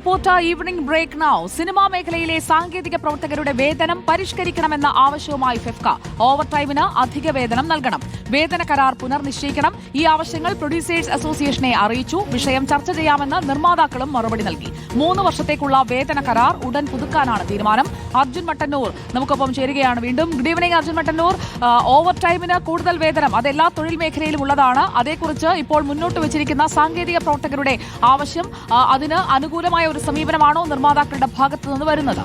Reporter evening break now. Cinema മേഖലയിലെ സാങ്കേതിക പ്രവർത്തകരുടെ വേതനം പരിഷ്കരിക്കണമെന്ന ആവശ്യവുമായി ഫെഫ്ക. ഓവർ ടൈമിന് അധിക വേതനം നൽകണം, വേതന കരാർ പുനർനിശ്ചയിക്കണം. ഈ ആവശ്യങ്ങൾ പ്രൊഡ്യൂസേഴ്സ് അസോസിയേഷനെ അറിയിച്ചു. വിഷയം ചർച്ച ചെയ്യാമെന്ന് നിർമ്മാതാക്കളും മറുപടി നൽകി. 3 വർഷത്തേക്കുള്ള വേതന കരാർ ഉടൻ പുതുക്കാനാണ് തീരുമാനം. അർജുൻ മട്ടന്നൂർ നമുക്കൊപ്പം ചേരുകയാണ് വീണ്ടും. Good evening Arjun Mattannur. Over ടൈമിന് കൂടുതൽ വേതനം അത് എല്ലാ തൊഴിൽ മേഖലയിലും ഉള്ളതാണ്. അതേക്കുറിച്ച് ഇപ്പോൾ മുന്നോട്ട് വെച്ചിരിക്കുന്ന സാങ്കേതിക പ്രവർത്തകരുടെ ആവശ്യം, അതിന് അനുകൂലമായ ഒരു സമീപനമാണോ നിർമ്മാതാക്കളുടെ ഭാഗത്തു നിന്ന് വരുന്നത്?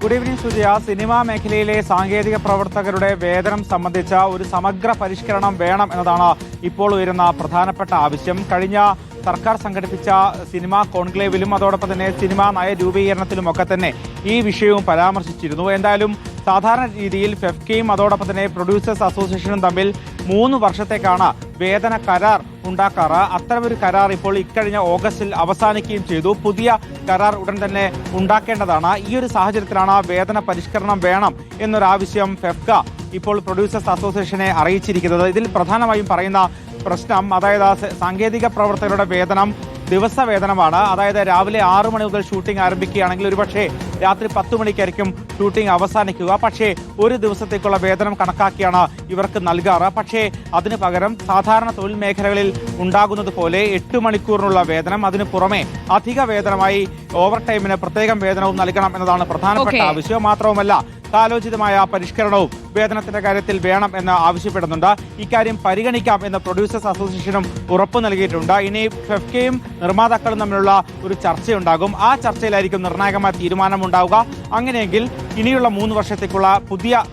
Good evening Sujaya. സിനിമാ മേഖലയിലെ സാങ്കേതിക പ്രവർത്തകരുടെ വേതനം സംബന്ധിച്ച ഒരു സമഗ്ര പരിഷ്കരണം വേണം എന്നതാണ് ഇപ്പോൾ ഉയരുന്ന പ്രധാനപ്പെട്ട ആവശ്യം. കഴിഞ്ഞ സർക്കാർ സംഘടിപ്പിച്ച സിനിമാ കോൺക്ലേവിലും അതോടൊപ്പം തന്നെ സിനിമാ നയ രൂപീകരണത്തിലുമൊക്കെ തന്നെ ഈ വിഷയവും പരാമർശിച്ചിരുന്നു. എന്തായാലും സാധാരണ രീതിയിൽ ഫെഫ്കയും അതോടൊപ്പം തന്നെ പ്രൊഡ്യൂസേഴ്സ് അസോസിയേഷനും തമ്മിൽ 3 വർഷത്തേക്കാണ് വേതന കരാർ ഉണ്ടാക്കാറ്. അത്തരമൊരു കരാർ ഇപ്പോൾ ഇക്കഴിഞ്ഞ ഓഗസ്റ്റിൽ അവസാനിക്കുകയും ചെയ്തു. പുതിയ കരാർ ഉടൻ തന്നെ ഉണ്ടാക്കേണ്ടതാണ്. ഈ ഒരു സാഹചര്യത്തിലാണ് വേതന പരിഷ്കരണം വേണം എന്നൊരാവശ്യം ഫെഫ്ക ഇപ്പോൾ പ്രൊഡ്യൂസേഴ്സ് അസോസിയേഷനെ അറിയിച്ചിരിക്കുന്നത്. ഇതിൽ പ്രധാനമായും പറയുന്ന പ്രശ്നം, അതായത് സാങ്കേതിക പ്രവർത്തകരുടെ വേതനം ദിവസവേതനമാണ്. അതായത് രാവിലെ 6 മണി മുതൽ ഷൂട്ടിംഗ് ആരംഭിക്കുകയാണെങ്കിൽ ഒരുപക്ഷെ രാത്രി 10 മണിക്കായിരിക്കും ഷൂട്ടിംഗ് അവസാനിക്കുക. പക്ഷേ ഒരു ദിവസത്തേക്കുള്ള വേതനം കണക്കാക്കിയാണ് ഇവർക്ക് നൽകാറ്. പക്ഷേ അതിന് പകരം സാധാരണ തൊഴിൽ മേഖലകളിൽ ഉണ്ടാകുന്നത് പോലെ 8 മണിക്കൂറിനുള്ള വേതനം, അതിന് പുറമെ അധിക വേതനമായി ഓവർ ടൈമിന് പ്രത്യേകം വേതനവും നൽകണം എന്നതാണ് പ്രധാനപ്പെട്ട ആവശ്യം. മാത്രവുമല്ല കാലോചിതമായ പരിഷ്കരണവും വേതനത്തിന്റെ കാര്യത്തിൽ വേണം എന്ന് ആവശ്യപ്പെടുന്നുണ്ട്. ഇക്കാര്യം പരിഗണിക്കാം എന്ന് പ്രൊഡ്യൂസേഴ്സ് അസോസിയേഷനും ഉറപ്പു നൽകിയിട്ടുണ്ട്. ഇനി ഫെഫ്കയും നിർമ്മാതാക്കളും തമ്മിലുള്ള ഒരു ചർച്ചയുണ്ടാകും. ആ ചർച്ചയിലായിരിക്കും നിർണായകമായ തീരുമാനമുണ്ടാവുക. അങ്ങനെയെങ്കിൽ ഇനിയുള്ള 3 വർഷത്തേക്കുള്ള പുതിയ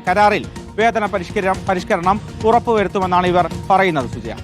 കരാറിൽ വേതന പരിഷ്കരണം ഉറപ്പുവരുത്തുമെന്നാണ് ഇവർ പറയുന്നത് സുജയ.